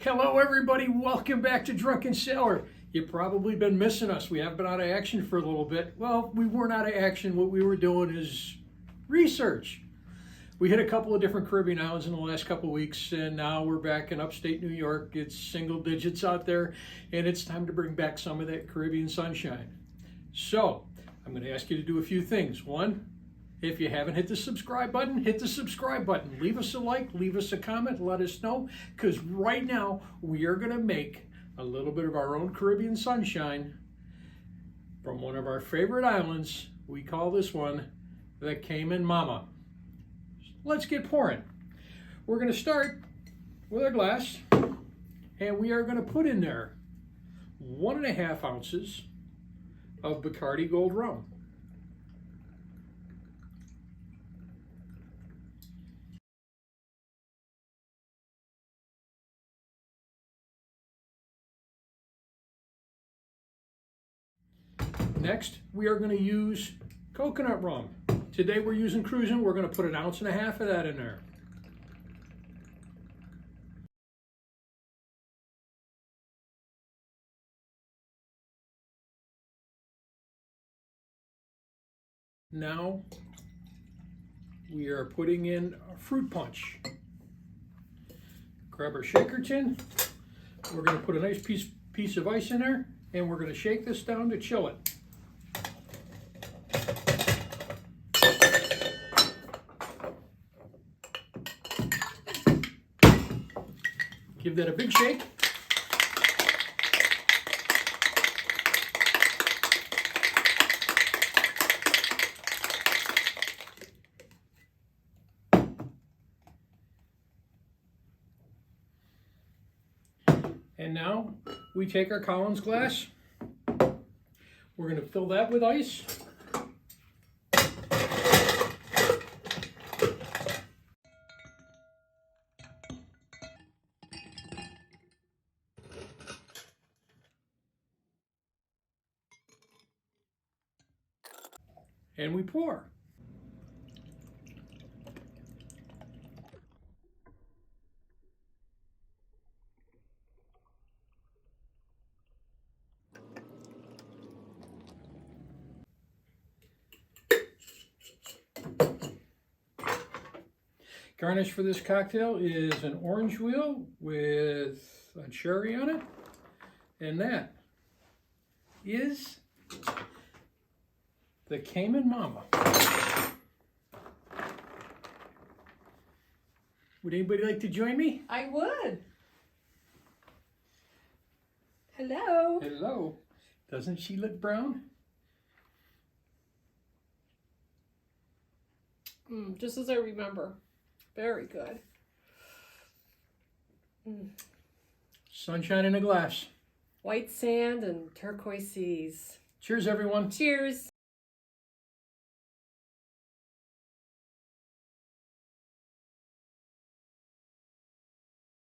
Hello everybody, welcome back to Drunken Sailor. You've probably been missing us. We have been out of action for a little bit. Well, we weren't out of action. What we were doing is research. We hit a couple of different Caribbean islands in the last couple of weeks, and now we're back in upstate New York. It's single digits out there, and it's time to bring back some of that Caribbean sunshine. So, I'm going to ask you to do a few things. One, if you haven't hit the subscribe button, hit the subscribe button. Leave us a like, leave us a comment, let us know, because right now we are going to make a little bit of our own Caribbean sunshine from one of our favorite islands. We call this one the Cayman Mama. Let's get pouring. We're going to start with our glass, and we are going to put in there 1.5 ounces of Bacardi Gold Rum. Next, we are going to use coconut rum. Today we're using Cruzan. We're going to put 1.5 ounces of that in there. Now we are putting in a fruit punch. Grab our shaker tin. We're going to put a nice piece of ice in there, and we're going to shake this down to chill it. Give that a big shake. And now we take our Collins glass. We're going to fill that with ice. And we pour. Garnish for this cocktail is an orange wheel with a cherry on it, and that is the Cayman Mama. Would anybody like to join me? I would. Hello. Hello. Doesn't she look brown? Just as I remember. Very good. Sunshine in a glass. White sand and turquoise seas. Cheers, everyone. Cheers.